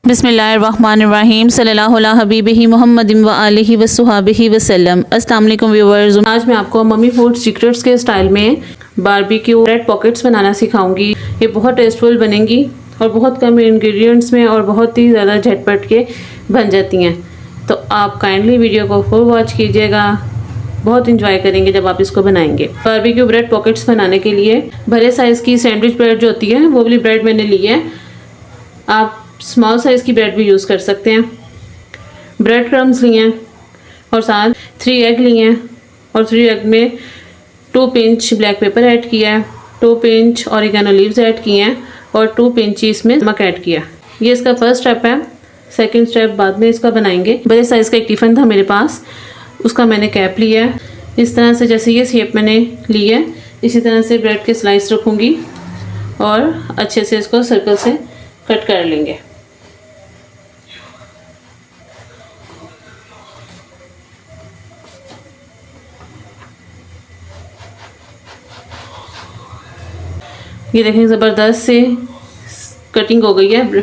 बिस्मिल्लाहिर्रहमानिर्रहीम सल्लल्लाहु अला हबीबिही मुहम्मदिन व आलिहि व सुहाबिही वसल्लम। अस्सलाम वालेकुम व्यूअर्स, आज मैं आपको मम्मी फूड सीक्रेट्स के स्टाइल में बारबेक्यू ब्रेड पॉकेट्स बनाना सिखाऊंगी। ये बहुत टेस्टफुल बनेंगी और बहुत कम इंग्रेडिएंट्स में और बहुत ही ज़्यादा झटपट के बन जाती हैं। तो आप काइंडली वीडियो को फुल वॉच कीजिएगा, बहुत इंजॉय करेंगे जब आप इसको बनाएंगे। बारबेक्यू ब्रेड पॉकेट्स बनाने के लिए बड़े साइज़ की सैंडविच ब्रेड जो होती है वो वाली ब्रेड मैंने ली है। आप स्मॉल साइज़ की ब्रेड भी यूज़ कर सकते हैं। ब्रेड क्रम्स लिए हैं और साथ 3 एग लिए हैं और 3 एग में 2 पिंच ब्लैक पेपर ऐड किया है, 2 पिंच ऑरिगेनो लीव्स ऐड किए हैं और 2 पिंच इसमें नमक ऐड किया। ये इसका फर्स्ट स्टेप है। सेकंड स्टेप बाद में इसका बनाएंगे। बड़े साइज़ का एक टिफ़िन था मेरे पास, उसका मैंने कैप लिया है। इस तरह से जैसे ये शेप मैंने ली है इसी तरह से ब्रेड के स्लाइस रखूँगी और अच्छे से इसको सर्कल से कट कर लेंगे। ये देखें ज़बरदस्त से कटिंग हो गई है।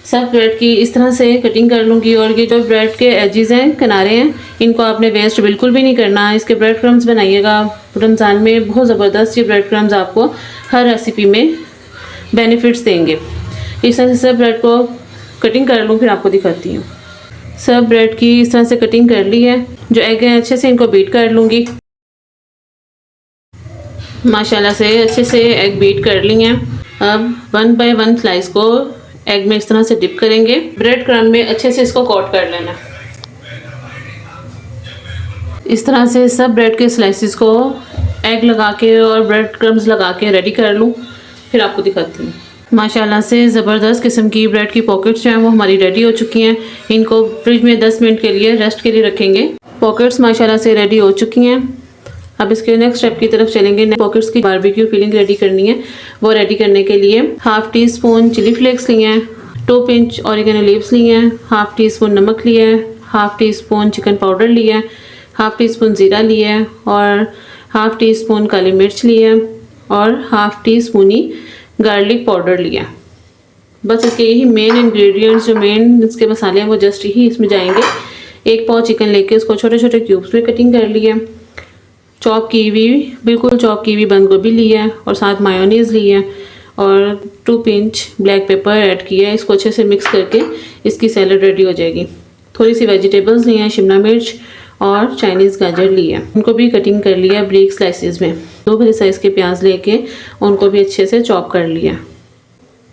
सब ब्रेड की इस तरह से कटिंग कर लूँगी और ये जो ब्रेड के एजेस हैं, किनारे हैं, इनको आपने वेस्ट बिल्कुल भी नहीं करना। इसके ब्रेड क्रम्स बनाइएगा। रमज़ान में बहुत ज़बरदस्त ये ब्रेड क्रम्स आपको हर रेसिपी में बेनिफिट्स देंगे। इस तरह से सब ब्रेड को कटिंग कर लूँ, फिर आपको दिखाती हूँ। सब ब्रेड की इस तरह से कटिंग कर ली है। जो एग हैं अच्छे से इनको बीट कर लूँगी। माशाल्लाह से अच्छे से एग बीट कर ली हैं। अब 1 बाय 1 स्लाइस को एग में इस तरह से डिप करेंगे। ब्रेड क्रम्ब में अच्छे से इसको कोट कर लेना। इस तरह से सब ब्रेड के स्लाइसिस को एग लगा के और ब्रेड क्रम्ब्स लगा के रेडी कर लूँ, फिर आपको दिखाती हूँ। माशाल्लाह से ज़बरदस्त किस्म की ब्रेड की पॉकेट्स जो हैं वो हमारी रेडी हो चुकी हैं। इनको फ्रिज में 10 मिनट के लिए रेस्ट के लिए रखेंगे। पॉकेट्स माशाल्लाह से रेडी हो चुकी हैं। अब इसके नेक्स्ट स्टेप की तरफ चलेंगे। पॉकेट्स की बारबेक्यू फिलिंग रेडी करनी है। वो रेडी करने के लिए 1/2 टीस्पून चिली फ्लेक्स लिए हैं, 2 पिंच ऑरिगेनो लीव्स लिए हैं, 1/2 टीस्पून नमक लिया है, 1/2 टीस्पून चिकन पाउडर लिया है, 1/2 टीस्पून ज़ीरा लिया है और 1/2 टीस्पून काली मिर्च लिया है और 1/2 टीस्पून ही गार्लिक पाउडर लिया। बस इसके यही मेन इंग्रेडिएंट्स, जो मेन इसके मसाले हैं वो जस्ट ही इसमें जाएंगे। 1 पाव चिकन लेके उसको छोटे छोटे क्यूब्स में कटिंग कर लिया। चॉप की हुई, बिल्कुल चॉप की हुई बंद गोभी ली है और साथ मायोनीज़ ली है और 2 पिंच ब्लैक पेपर ऐड किया है। इसको अच्छे से मिक्स करके इसकी सैलड रेडी हो जाएगी। थोड़ी सी वेजिटेबल्स ली हैं, शिमला मिर्च और चाइनीज़ गाजर ली है, उनको भी कटिंग कर लिया ब्रीक स्लाइसिस में। 2 बड़े साइज़ के प्याज लेके उनको भी अच्छे से चॉप कर लिया।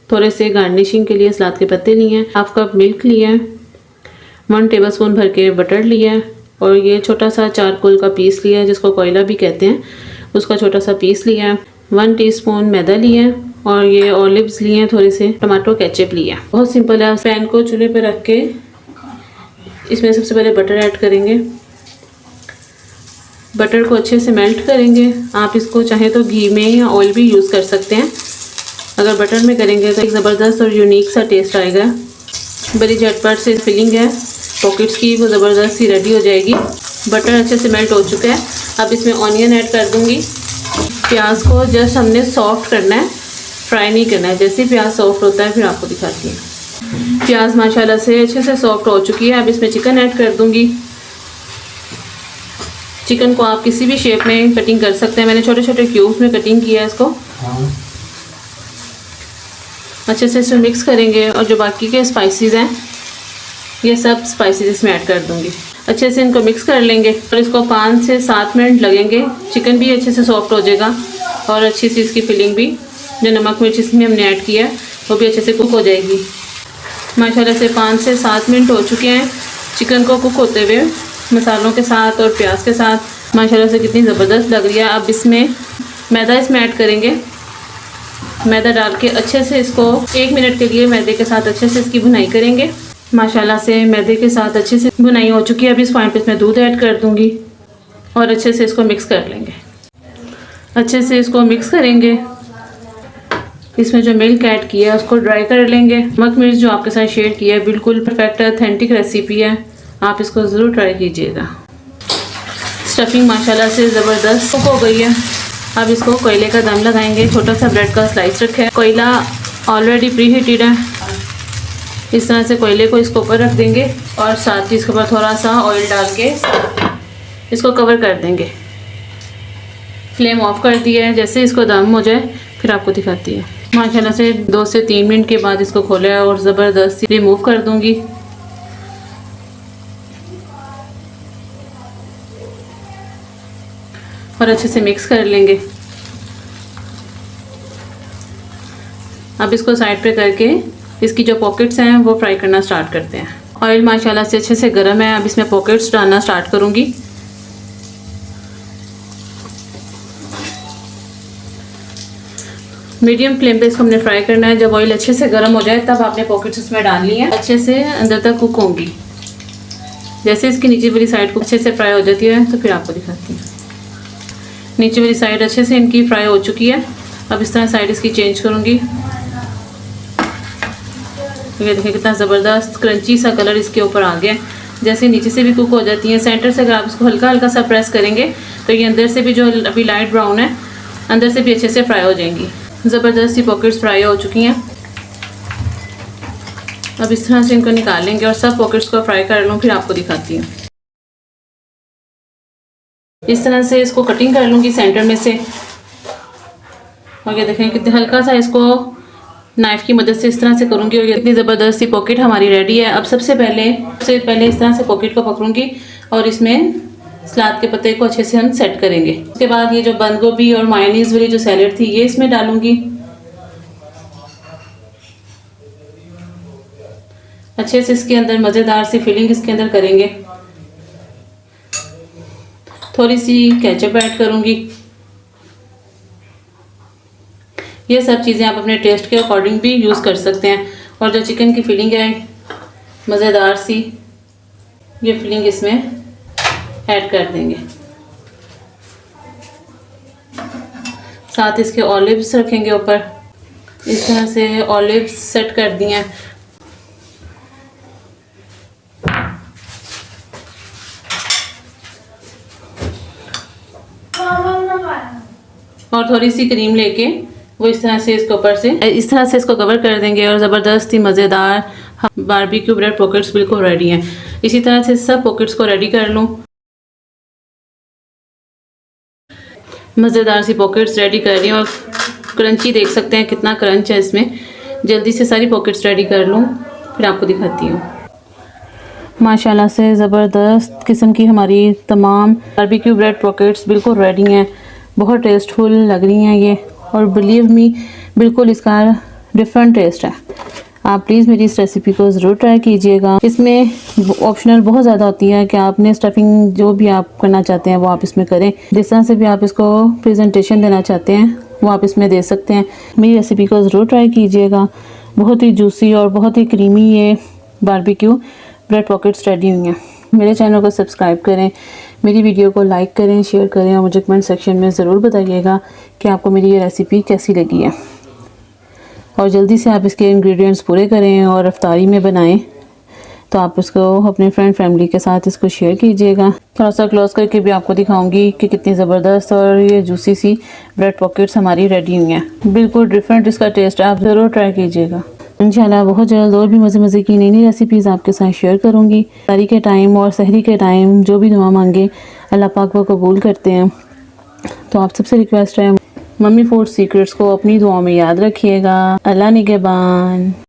थोड़े से गार्निशिंग के लिए सलाद के पत्ते लिए हैं, 1/2 कप मिल्क लिया है, 1 टेबलस्पून भर के बटर लिया है और ये छोटा सा चारकोल का पीस लिया है जिसको कोयला भी कहते हैं, उसका छोटा सा पीस लिया है। 1 टीस्पून मैदा लिया है और ये ऑलिव्स लिए हैं, थोड़े से टमाटो केचप लिया है। बहुत सिंपल है। पैन को चूल्हे पर रख के इसमें सबसे पहले बटर ऐड करेंगे। बटर को अच्छे से मेल्ट करेंगे। आप इसको चाहे तो घी में या ऑयल भी यूज़ कर सकते हैं। अगर बटर में करेंगे तो एक ज़बरदस्त और यूनिक सा टेस्ट आएगा। बड़ी झटपट से फिलिंग है पॉकेट्स की, वो ज़बरदस्त सी रेडी हो जाएगी। बटर अच्छे से मेल्ट हो चुका है। अब इसमें ऑनियन ऐड कर दूंगी। प्याज को जस्ट हमने सॉफ्ट करना है, फ्राई नहीं करना है। जैसे ही प्याज सॉफ्ट होता है फिर आपको दिखाती हूँ। प्याज माशाल्लाह से अच्छे से सॉफ्ट हो चुकी है। अब इसमें चिकन ऐड कर दूंगी। चिकन को आप किसी भी शेप में कटिंग कर सकते हैं। मैंने छोटे छोटे क्यूब्स में कटिंग किया है इसको। अच्छे से इसमें मिक्स करेंगे और जो बाकी के स्पाइसेस हैं ये सब स्पाइसेस इसमें ऐड कर दूंगी। अच्छे से इनको मिक्स कर लेंगे और इसको 5 से 7 मिनट लगेंगे। चिकन भी अच्छे से सॉफ्ट हो जाएगा और अच्छी सी इसकी फिलिंग भी, जो नमक मिर्च इसमें हमने ऐड किया है वो भी अच्छे से कुक हो जाएगी। माशाल्लाह से 5 से 7 मिनट हो चुके हैं चिकन को कुक होते हुए, मसालों के साथ और प्याज के साथ। माशाल्लाह से कितनी ज़बरदस्त लग रही है। अब इसमें मैदा इसमें ऐड करेंगे। मैदा डाल के अच्छे से इसको 1 मिनट के लिए मैदे के साथ अच्छे से इसकी भुनाई करेंगे। माशाल्लाह से मैदे के साथ अच्छे से भुनाई हो चुकी है। अब इस पॉइंट पे इसमें दूध ऐड कर दूंगी और अच्छे से इसको मिक्स कर लेंगे। अच्छे से इसको मिक्स करेंगे। इसमें जो मिल्क ऐड किया है उसको ड्राई कर लेंगे। नमक मिर्च जो आपके साथ शेयर किया है बिल्कुल परफेक्ट ऑथेंटिक रेसिपी है, आप इसको ज़रूर ट्राई कीजिएगा। स्टफिंग माशाल्लाह से ज़बरदस्त कुक हो गई है। अब इसको कोयले का दम लगाएंगे। छोटा सा ब्रेड का स्लाइस रखा है। कोयला ऑलरेडी प्री हीटेड है। इस तरह से कोयले को इसके ऊपर रख देंगे और साथ ही इसके ऊपर थोड़ा सा ऑयल डाल के इसको कवर कर देंगे। फ्लेम ऑफ कर दिया है। जैसे इसको दम हो जाए फिर आपको दिखाती है। माशाल्लाह से 2 से 3 मिनट के बाद इसको खोला है और ज़बरदस्त रिमूव कर दूंगी। और अच्छे से मिक्स कर लेंगे। अब इसको साइड पे करके इसकी जो पॉकेट्स हैं वो फ्राई करना स्टार्ट करते हैं। ऑयल माशाल्लाह से अच्छे से गर्म है। अब इसमें पॉकेट्स डालना स्टार्ट करूंगी। मीडियम फ्लेम पे इसको हमने फ्राई करना है। जब ऑयल अच्छे से गर्म हो जाए तब आपने पॉकेट्स इसमें डालनी है। अच्छे से अंदर तक कुक होंगी। जैसे इसकी नीचे वाली साइड को अच्छे से फ्राई हो जाती है तो फिर आपको दिखाती हूँ। नीचे वाली साइड अच्छे से इनकी फ्राई हो चुकी है। अब इस तरह साइड इसकी चेंज करूँगी। ये देखिए कितना ज़बरदस्त क्रंची सा कलर इसके ऊपर आ गया। जैसे नीचे से भी कुक हो जाती है, सेंटर से अगर आप इसको हल्का हल्का सा प्रेस करेंगे तो ये अंदर से भी जो अभी लाइट ब्राउन है अंदर से भी अच्छे से फ्राई हो जाएंगी। ज़बरदस्त सी पॉकेट्स फ्राई हो चुकी हैं। अब इस तरह से इनको निकाल लेंगे और सब पॉकेट्स को फ्राई कर लूँ फिर आपको दिखाती हूँ। इस तरह से इसको कटिंग कर लूँगी सेंटर में से। और ये देखें कितने हल्का सा इसको नाइफ़ की मदद से इस तरह से करूँगी और ये इतनी ज़बरदस्त सी पॉकेट हमारी रेडी है। अब सबसे पहले इस तरह से पॉकेट को पकड़ूँगी और इसमें सलाद के पत्ते को अच्छे से हम सेट करेंगे। उसके बाद ये जो बंद गोभी और मायोनीज वाली जो सैलेड थी ये इसमें डालूंगी। अच्छे से इसके अंदर मज़ेदार सी फिलिंग इसके अंदर करेंगे। थोड़ी सी केचप ऐड करूंगी। ये सब चीज़ें आप अपने टेस्ट के अकॉर्डिंग भी यूज़ कर सकते हैं। और जो चिकन की फिलिंग है मज़ेदार सी, ये फिलिंग इसमें ऐड कर देंगे। साथ इसके ऑलिव्स रखेंगे ऊपर। इस तरह से ऑलिव्स सेट कर दिए हैं। और थोड़ी सी क्रीम लेके वो इस तरह से इसके ऊपर से इस तरह से इसको कवर कर देंगे और ज़बरदस्त ही मज़ेदार बारबेक्यू ब्रेड पॉकेट्स बिल्कुल रेडी हैं। इसी तरह से सब पॉकेट्स को रेडी कर लूँ। मज़ेदार सी पॉकेट्स रेडी कर रही हूँ और क्रंची देख सकते हैं कितना क्रंच है इसमें। जल्दी से सारी पॉकेट्स रेडी कर लूँ फिर आपको दिखाती हूँ। माशाल्लाह से ज़बरदस्त किस्म की हमारी तमाम बारबेक्यू ब्रेड पॉकेट्स बिल्कुल रेडी हैं। बहुत टेस्टफुल लग रही हैं ये और बिलीव मी बिल्कुल इसका डिफरेंट टेस्ट है। आप प्लीज़ मेरी इस रेसिपी को ज़रूर ट्राई कीजिएगा। इसमें ऑप्शनल बहुत ज़्यादा होती है कि आपने स्टफिंग जो भी आप करना चाहते हैं वो आप इसमें करें। जिस तरह से भी आप इसको प्रेजेंटेशन देना चाहते हैं वो आप इसमें दे सकते हैं। मेरी रेसिपी को ज़रूर ट्राई कीजिएगा। बहुत ही जूसी और बहुत ही क्रीमी ये बारबेक्यू ब्रेड पॉकेट्स रेडी हुई हैं। मेरे चैनल को सब्सक्राइब करें, मेरी वीडियो को लाइक करें, शेयर करें और मुझे कमेंट सेक्शन में ज़रूर बताइएगा कि आपको मेरी ये रेसिपी कैसी लगी है। और जल्दी से आप इसके इंग्रेडिएंट्स पूरे करें और अफ्तारी में बनाएं तो आप इसको अपने फ्रेंड फैमिली के साथ इसको शेयर कीजिएगा। थोड़ा सा क्लोज करके भी आपको दिखाऊंगी कि कितनी ज़बरदस्त और ये जूसी सी ब्रेड पॉकेट्स हमारी रेडी हुई हैं। बिल्कुल डिफरेंट इसका टेस्ट है, आप ज़रूर ट्राई कीजिएगा। इंशाल्लाह बहुत जल्द और भी मज़े मज़े की नई नई रेसिपीज़ आपके साथ शेयर करूँगी। इफ्तारी के टाइम और सहरी के टाइम जो भी दुआ मांगे अल्लाह पाक वो कबूल करते हैं। तो आप सबसे रिक्वेस्ट है मम्मी फूड सीक्रेट्स को अपनी दुआओं में याद रखिएगा। अल्लाह निगहबान।